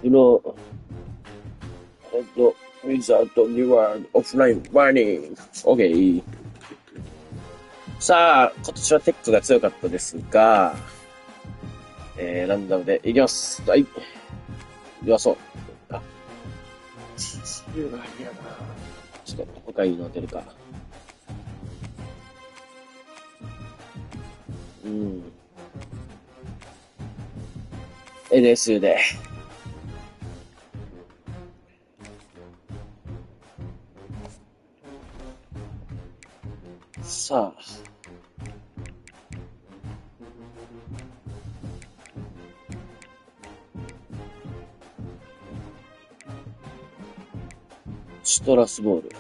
You know, the wizard of the world offline warning. OK。さあ、今年はテックが強かったですが、ランダムでいきます。はい。弱そう。あ、CCU が嫌だな。ちょっと他いいの出るか。NSU で。さあ。シトラスボール。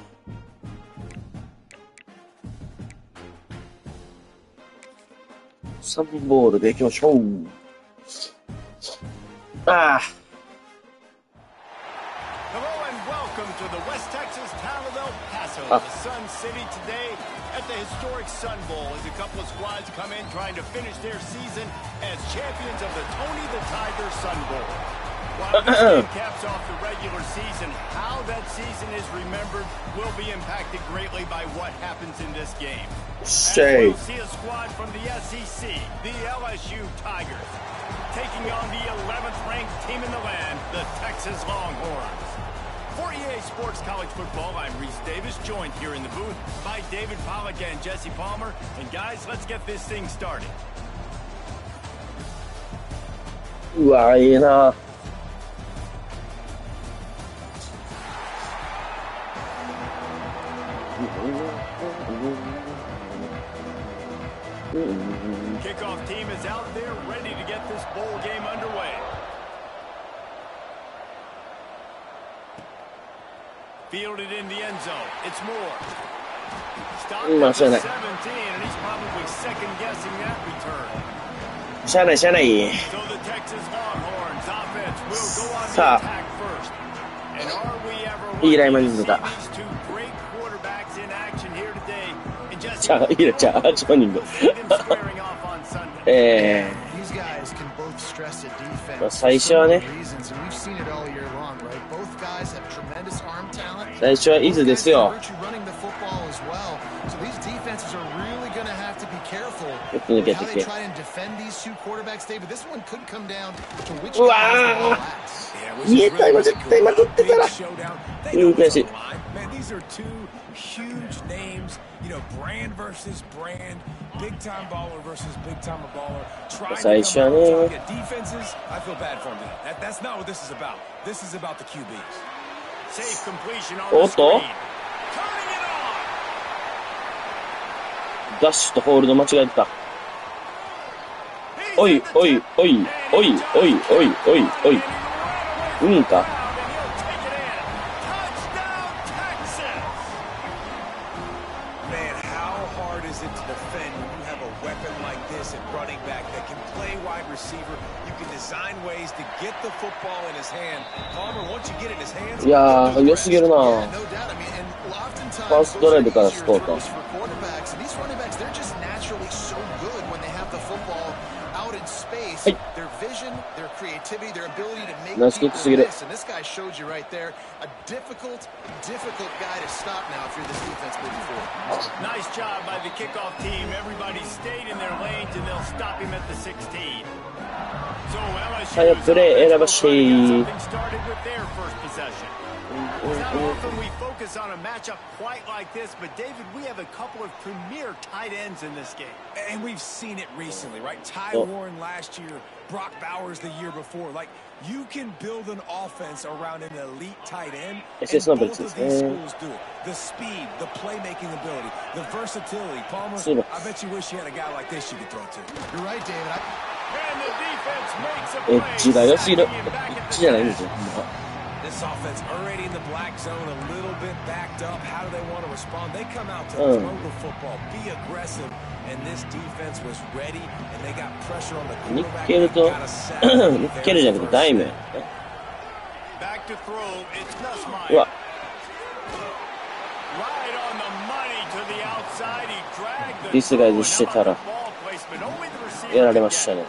3ボールでいきましょう。ああ。Hello and welcome to the West Texas town of El Paso, the Sun City today at the historic Sun Bowl as a couple of squads come in trying to finish their season as champions of the Tony the Tiger Sun Bowl. While this game caps off the regular season, how that season is remembered will be impacted greatly by what happens in this game. We'll see a squad from the SEC, the LSU Tigers, taking on the 11th ranked team in the land, the Texas Longhorns. For EA Sports College Football, I'm Reese Davis, joined here in the booth by David Pollack and Jesse Palmer. And guys, let's get this thing started. うわ、いいな。Kickoff team is out there ready to get this bowl game underway. Fielded in the end zone. It's Moore. Stopped at the 17, and he's probably second-guessing that return. しゃあない、しゃあない。 So the Texas Longhorns offense will go on the attack first. And are we ever いいライマンに出た。 these two great quarterbacks in action here today? And just じゃあ、いいね、じゃあ、8万人で。最初はね、最初はイズですよ。よく抜けてきて。うわー、見えた、今絶対今取ってたら。悔しい。Huge names, you know, brand versus brand, big time baller versus big time baller. Trying to come out and defenses. I feel bad for them. That's not what this is about. This is about the QBs. Safe completion on the screen. Turning it on. ダッシュとホールド間違えてた。おいおいおいおいおいおいおいおい。うんか。いやー、良すぎるな。ファーストドライブからスコート。はい。ナイスキックすぎる。Nice job by the kickoff team. Everybody stayed in their lanes and they'll stop him at the 16. So LSU is something started with their first possession. Not often we focus on a matchup quite like this, but David, we have a couple of premier tight ends in this game. And we've seen it recently, right? Ty Warren last year, Brock Bowers the year before. Like, you can build an offense around an elite tight end, and both of these schools do it. The speed, the playmaking ability, the versatility. Palmer, I bet you wish you had a guy like this you could throw to. You're right, David. And the defense makes a play. This offense already in the black zone, a little bit backed up. How do they want to respond? They come out to throw the football, be aggressive, and this defense was ready, and they got pressure on the quarterback. They got a sack. Back to throw, it's Nussmeier. Right on the money to the outside. He dragged the ball placement. Only the receiver.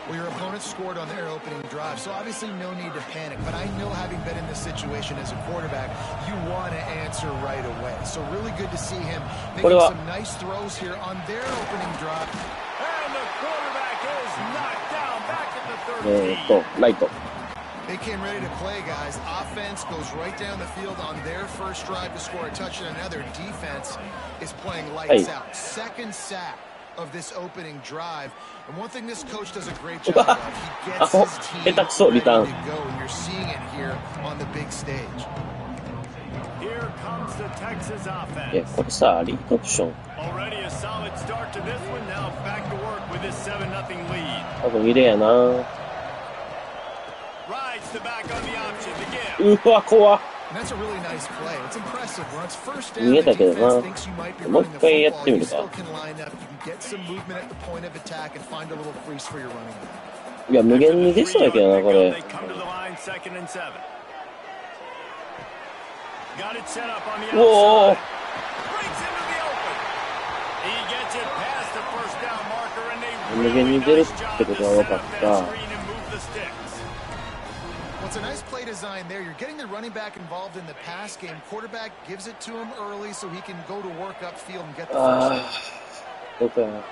Well, your opponent scored on their opening drive, so obviously no need to panic. But I know, having been in this situation as a quarterback, you want to answer right away. So really good to see him making some nice throws here on their opening drive. And the quarterback is knocked down back at the 13. Light. They came ready to play, guys. Offense goes right down the field on their first drive to score a touchdown. Now their defense is playing lights out. Second sack of this opening drive. And one thing this coach does a great job of, he gets his team ready to go. And you're seeing it here on the big stage. Here comes the Texas offense. Yeah, これさ、リードオプション。 Already a solid start to this one. Now back to work with this 7-0 lead. 多分入れやな。Rides the back on the option to give. うわ、怖っ。That's a really nice play. It's impressive. Once first down, 見えた the けどな。 defense thinks you might be もう running 一 the 回やって football. み You るか。 still can line up. You can get some movement at the point of attack and find a little crease for your running back. いや、無限に出そうやけどな、これ。 They come to the line, 2nd and 7. Got it set up on the outside. Breaks into the open. He gets it past the first down marker, and they really nice job to set up that screen and move the sticks. Well, it's a nice play design there. You're getting the running back involved in the pass game. Quarterback gives it to him early so he can go to work upfield and get the first down.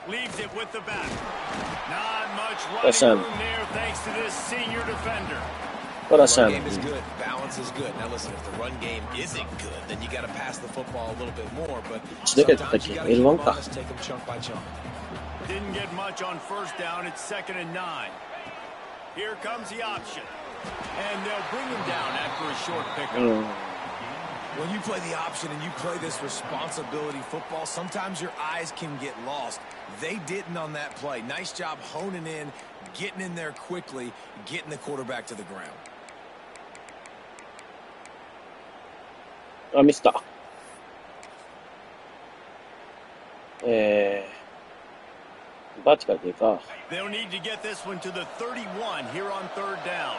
Leaves it with the back. Not much running room there thanks to this senior defender. The run game is good. Balance is good. Now listen, if the run game isn't good, then you got to pass the football a little bit more. But sometimes you got to keep them honest, take them chunk by chunk. Didn't get much on first down. It's 2nd and 9. Here comes the option. And they'll bring him down after a short pickup. When you play the option and you play this responsibility football, sometimes your eyes can get lost. They didn't on that play. Nice job honing in, getting in there quickly, getting the quarterback to the ground. あ、ミスった。バーティカルでいいか。They'll need to get this one to the 31 here on 3rd down.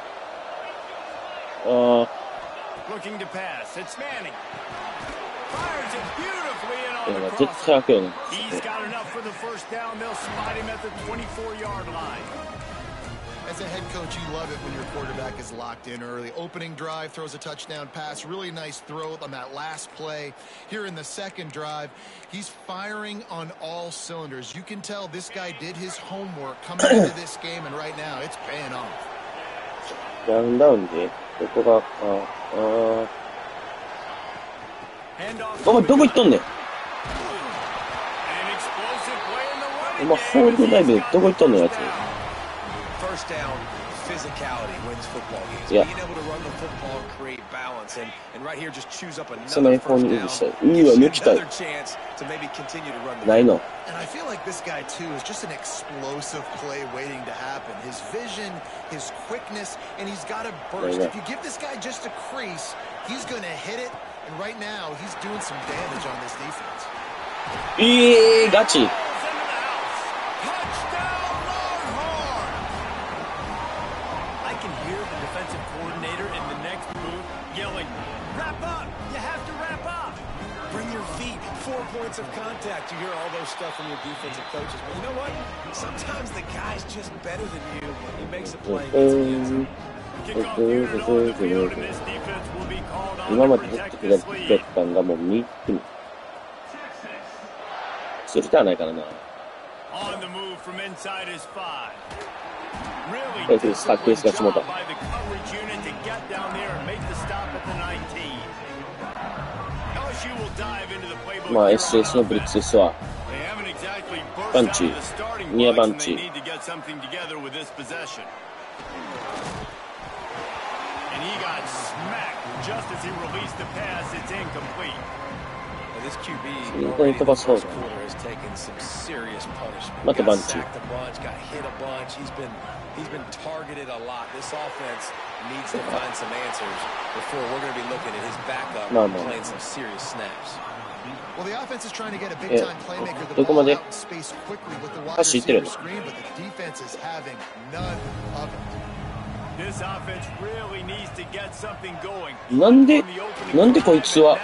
Looking to pass. It's Manning. Fires it beautifully in on the crosser. He's got enough for the first down. They'll spot him at the 24-yard line. As a head coach, you love it when your quarterback is locked in early. Opening drive, throws a touchdown pass. Really nice throw on that last play. Here in the second drive, he's firing on all cylinders. You can tell this guy did his homework coming into this game, and right now it's paying off. ダウンダウンで、ここが、お前どこ行っとんねん。お前ホールドライブでどこ行っとんねんやつ。First down, physicality wins football games. Being able to run the football and create balance, and right here just choose up another first down. Another chance to maybe continue to run the football. And I feel like this guy too is just an explosive play waiting to happen. His vision, his quickness, and he's got a burst. If you give this guy just a crease, he's going to hit it. And right now, he's doing some damage on this defense. Gotcha. Points of contact. You hear all those stuff from your defensive coaches, but you know what? Sometimes the guy's just better than you when he makes a play. Kickoff unit on the field, and this defense will be called on to protect this lead. On the move from inside his 5. Really disciplined job by the coverage unit to get down there and make the stop at the 19. まあ SS のブリッツですわ。バンチ、ニアバンチ。本当に飛ばそうだ。またバンチ。He's been targeted a lot. This offense needs to find some answers before we're going to be looking at his backup playing some serious snaps. Well, the offense is trying to get a big-time playmaker the ball out in space quickly with the wide receiver screen, but the defense is having none of it. This offense really needs to get something going. なんでこいつは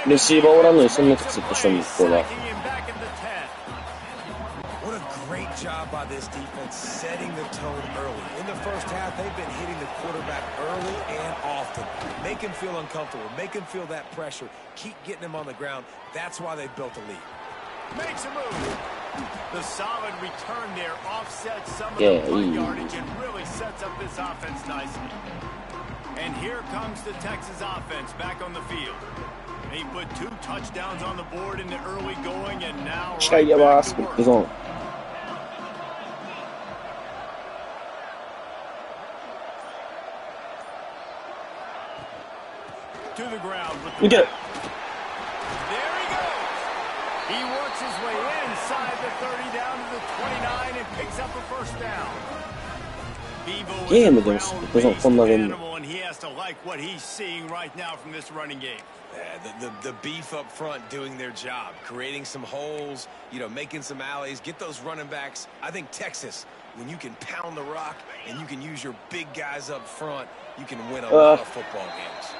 レシーバーおらんのにそんなことするとしたんですか。job by this defense setting the tone early. In the first half, they've been hitting the quarterback early and often. Make him feel uncomfortable. Make him feel that pressure. Keep getting him on the ground. That's why they've built a lead. Makes a move. The solid return there offsets some of the play yardage and really sets up this offense nicely. And here comes the Texas offense back on the field. He put 2 touchdowns on the board in the early going, and now right back to work. To the ground with the there he goes. He works his way inside the 30 down to the 29 and picks up a first down. Bevo is a ground-based animal, and he has to like what he's seeing right now from this running game. The beef up front doing their job, creating some holes, making some alleys, get those running backs. I think Texas, when you can pound the rock and you can use your big guys up front, you can win a lot of football games.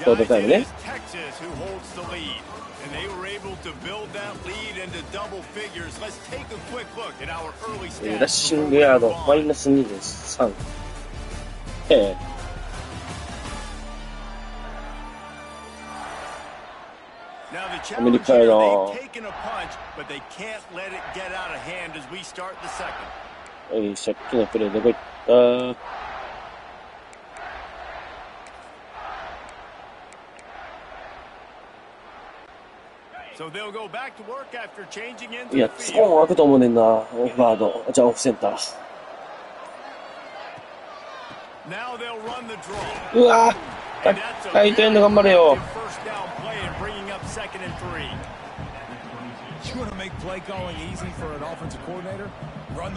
Guys, it is Texas who holds the lead, and they were able to build that lead into double figures. Let's take a quick look at our early stats. ラッシングヤードマイナス23。Now the challenge here, they've taken a punch, but they can't let it get out of hand as we start the second. さっきのプレーどこ行った？So they'll go back to work after changing into いや、スコーン開くと思うねんな。オフガード。じゃあオフセンター。Now they'll run the draw. うわぁ、タイトエンド頑張れよ。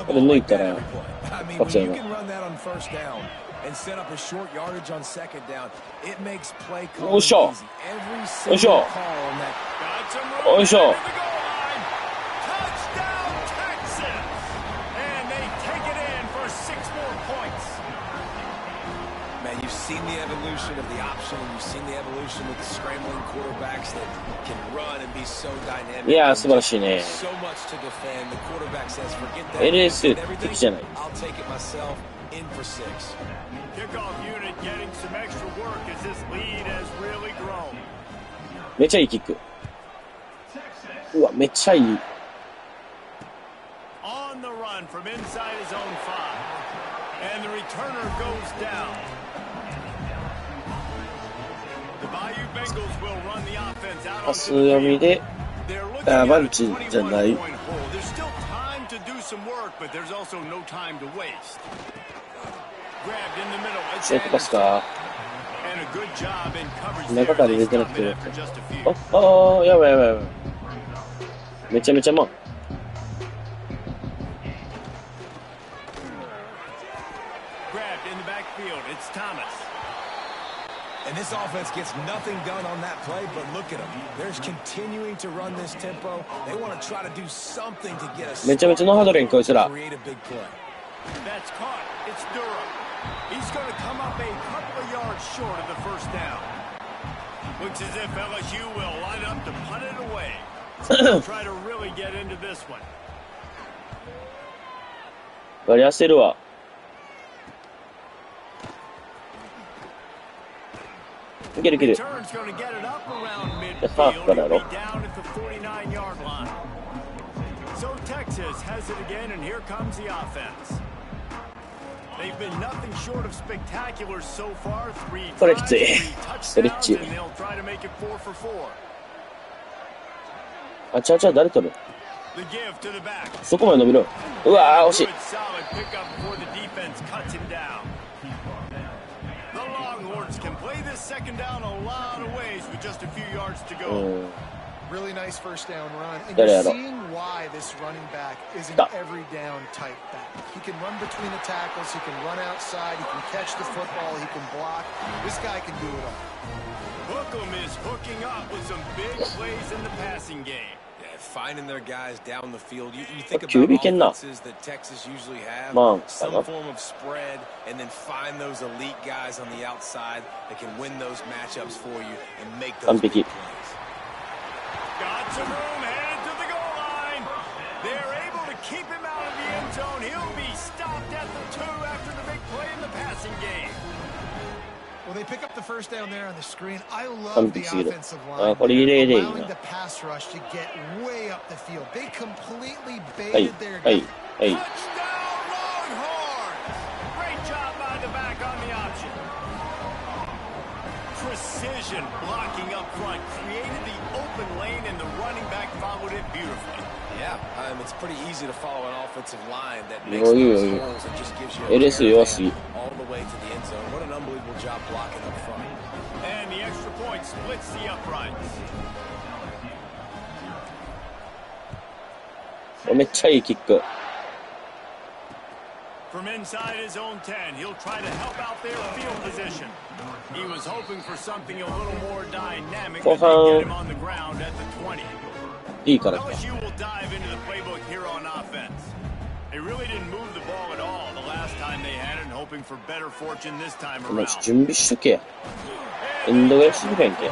これ抜いたら、カプセルの。よいしょ。よいしょ。よいしょ。You've seen the evolution of the option, and you've seen the evolution of the scrambling quarterbacks that can run and be so dynamic. いやー、素晴らしいね。 So much to defend. The quarterback says, "Forget that." LSU 敵じゃない。 I'll take it myself. In for 6. Kickoff unit getting some extra work as this lead has really grown. めっちゃいいキック。うわ、めっちゃいい。 On the run from inside his own 5, and the returner goes down. The Bayou Bengals will run the offense out パス読みで、バンチじゃない。 There's still time to do some work, but there's also no time to waste. Grabbed in the middle. セーフパスか。 And a good job in coverage 中 there. から入 They れてな stop くて it よ after just a few. かった。ああ、やばいやばいやばい。めちゃめちゃまん。Grabbed in the backfield. It's Thomas. And this offense gets nothing done on that play, but look at them. They're continuing to run this tempo. They want to try to do something to get us. めちゃめちゃノーハードレンこいつら。 Create a big play. That's caught. It's Durham. He's going to come up a couple of yards short of the first down. Looks as if LSU will line up to punt it away. They'll try to really get into this one. バリ焦るわ。いけるいける。 Return's going to get it up around ハーフ midfield. からや He'll ろ。 be down at the 49-yard line. So Texas has it again, and here comes the offense. They've been nothing short of spectacular so far. 3 これきつい。 touchdowns, リッチ。 and they'll try to make it 4 for 4. あちゃあちゃ誰取る？ The give to the back. そこまで伸びろ。うわー、惜しい。 Good solid pickup before the defense cuts him down. The Longhorns can play this second down a lot of ways with just a few yards to go. Really nice first down run. And you're seeing why this running back is an every down type back. He can run between the tackles. He can run outside. He can catch the football. He can block. This guy can do it all. Hookem is hooking up with some big plays in the passing game. Yeah, finding their guys down the field. You think about offenses that Texas usually have, some form of spread, and then find those elite guys on the outside that can win those matchups for you and make those big plays. Got some room, headed to the goal line. They're keep him out of the end zone. He'll be stopped at the 2 after the big play in the passing game. Well, they pick up the first down there on the screen. I love the offensive line, allowing the pass rush to get way up the field. They completely baited their guy. Touchdown, Longhorns! Great job by the back on the option. Precision blocking up front created the open lane, and the running back followed it beautifully. Yeah, it's pretty easy to follow an offensive line that makes those holes and just gives you a all the way to the end zone. What an unbelievable job blocking up front. And the extra point splits the uprights. めっちゃいいキック。 From inside his own 10, he'll try to help out their field position. He was hoping for something a little more dynamic to get him on the ground at the 20. LSU will dive into the playbook here on offense. They really didn't move the ball at all the last time they had it, and hoping for better fortune this time around. 準備しとけ。エンドぐらいしとけんけ。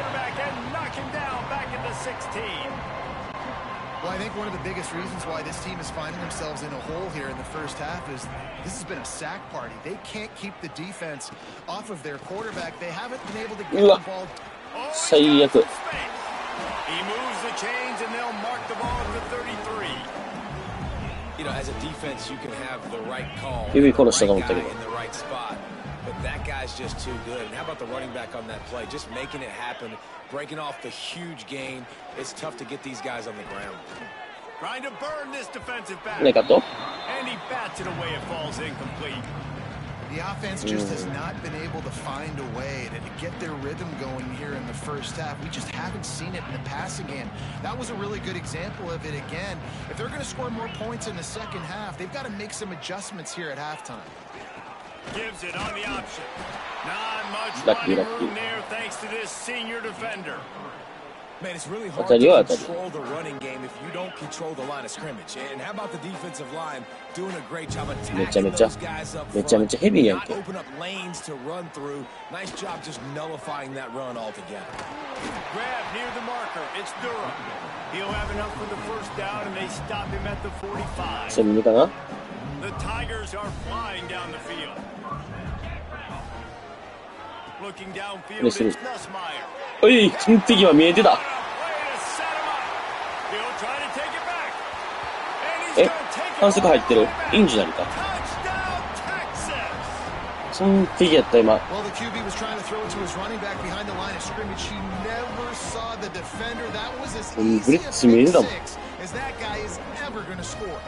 Knock him down back at the 16. Well, I think one of the biggest reasons why this team is finding themselves in a hole here in the first half is this has been a sack party. They can't keep the defense off of their quarterback. They haven't been able to get the ball. 最悪。 He moves the chains and they'll mark the ball at the 33. You know, as a defense, you can have the right call, the right guy in the right spot, but that guy's just too good. And how about the running back on that play? Just making it happen, breaking off the huge gain. It's tough to get these guys on the ground. Trying to burn this defensive back. ねかと。 And he bats it away. It falls incomplete. The offense just has not been able to find a way to get their rhythm going here in the first half. We just haven't seen it in the passing game. That was a really good example of it again. If they're going to score more points in the second half, they've got to make some adjustments here at halftime. Gives it on the option. Not much running room there thanks to this senior defender. Man, it's really hard to control the running game if you don't control the line of scrimmage. And how about the defensive line doing a great job attacking those guys up front, not open up lanes to run through. Nice job just nullifying that run altogether. Grab near the marker. It's Durham. He'll have enough for the first down, and they stop him at the 45. The Tigers are flying down the field. Looking downfield, it's Nussmeier. おい、完璧は見えてた。え、反則入ってる？インジなりか。完璧やった今。Well, the QB was trying to throw it to his running back behind the line of scrimmage. He never saw the defender. That was as easy a pick six as that guy is ever going to score.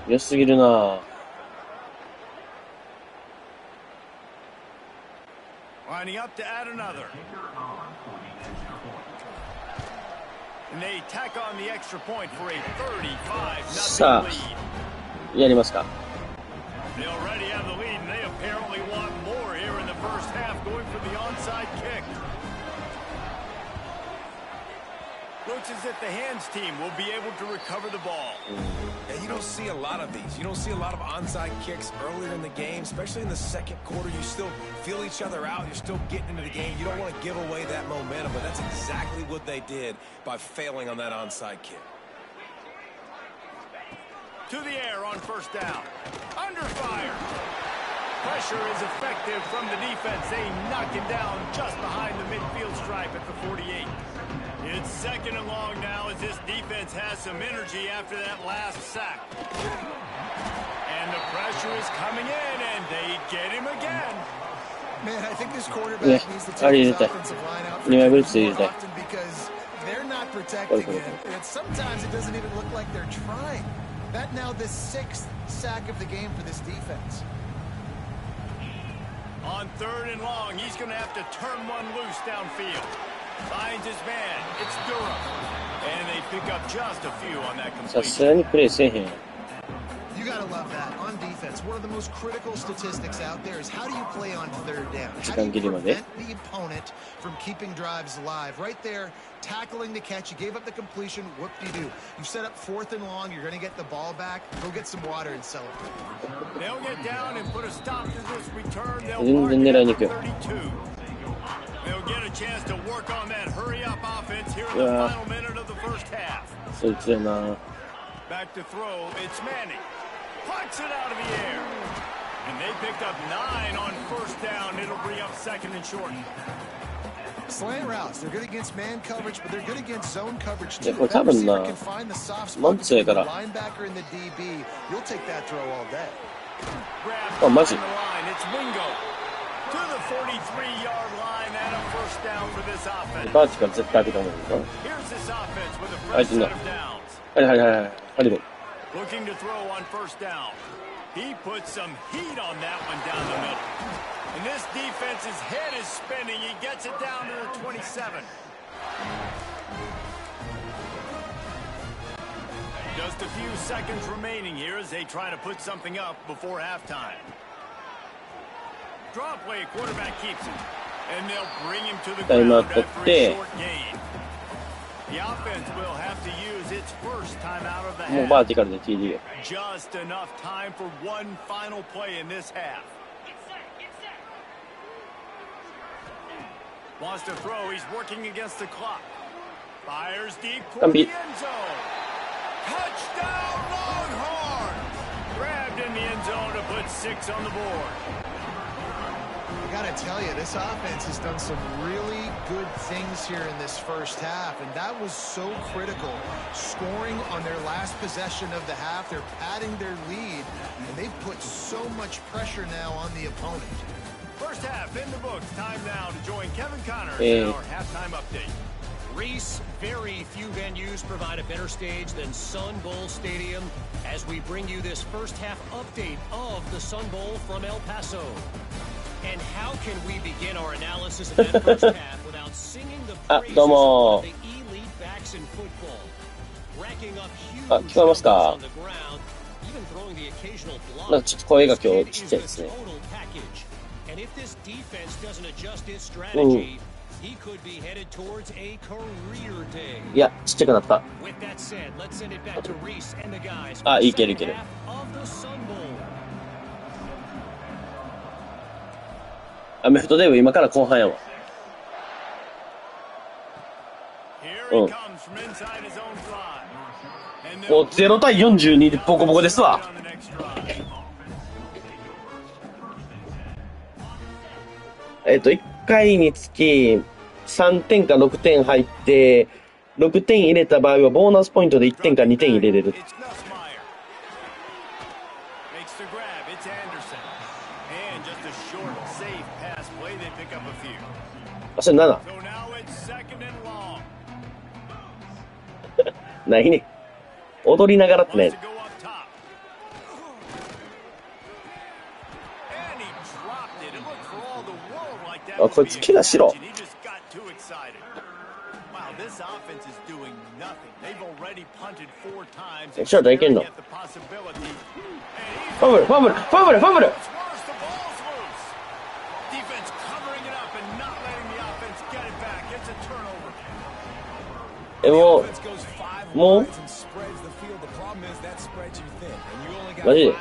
良すぎるな。 Lining up to add another. And they tack on the extra point for a 35-0 lead. やりますか。 They already have the lead, and they apparently want more here in the first half, going for the onside kick. Looks as if the hands team will be able to recover the ball. Yeah, you don't see a lot of these. You don't see a lot of onside kicks earlier in the game, especially in the second quarter. You still feel each other out. You're still getting into the game. You don't want to give away that momentum, but that's exactly what they did by failing on that onside kick. To the air on first down. Under fire. Pressure is effective from the defense. They knock him down just behind the midfield stripe at the 48. It's second and long now as this defense has some energy after that last sack. And the pressure is coming in, and they get him again. Man, I think this quarterback needs to take his offensive line out for more often because they're not protecting him. And sometimes it doesn't even look like they're trying. That now the 6th sack of the game for this defense. On third and long, he's going to have to turn one loose downfield. Finds his man. It's Durham. And they pick up just a few on that completion. You You gotta love that. On defense, one of the most critical statistics out there is how do you play on third down? How do you prevent the opponent from keeping drives alive? Right there, tackling the catch. You gave up the completion. What do? You set up 4th and long. You're going to get the ball back. Go get some water and celebrate. They'll get down and put a stop to this return. They'll mark it at 32. They'll get a chance to work on that hurry-up offense here in the final minute of the first half. Back to throw. It's Manning. Puts it out of the air. And they picked up 9 on first down. It'll bring up 2nd and short. Slant routes. They're good against man coverage, but they're good against zone coverage too. If the receiver can find the soft spot between the linebacker and the DB, you'll take that throw all day. Grab on the line. It's Wingo to the 43-yard line and a first down for this offense. Here's this offense with a fresh set of downs. Looking to throw on first down. He put some heat on that one down the middle. And this defense's head is spinning. He gets it down to the 27. Just a few seconds remaining here as they try to put something up before halftime. Draw play, quarterback keeps it. And they'll bring him to the ground after a short gain. The offense will have to use its first time out of the half. Just enough time for one final play in this half. Wants to throw. He's working against the clock. Fires deep toward the end zone. Touchdown Longhorn! Grabbed in the end zone to put 6 on the board. I gotta tell you, this offense has done some really good things here in this first half, and that was so critical. Scoring on their last possession of the half, they're padding their lead, and they've put so much pressure now on the opponent. First half in the books. Time now to join Kevin Connors in our halftime update. Reese, very few venues provide a better stage than Sun Bowl Stadium as we bring you this first half update of the Sun Bowl from El Paso. And how can we begin our analysis of that first half without singing the praises of the elite backs in football? Racking up huge numbers on the ground, even throwing the occasional block. Total package. And if this defense doesn't adjust its strategy, he could be headed towards a career day. With that said, let's send it back to Reese and the guys for the second half of the Sun Bowl. アメフトでは今から後半やわ。もう0対42でボコボコですわ。1回につき3点か6点入って、6点入れた場合はボーナスポイントで1点か2点入れれる。あ、それ7。ないね。踊りながらってね。あ、こいつ怪我しろ。ショートいけんの？ファブル、ファブル、ファブル、ファブル。もうマジで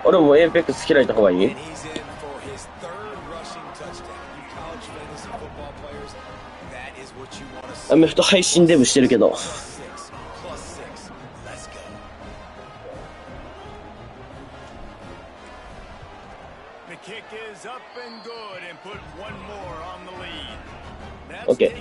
俺もエーペックス開いた方がいい？アメフト配信デブしてるけどOK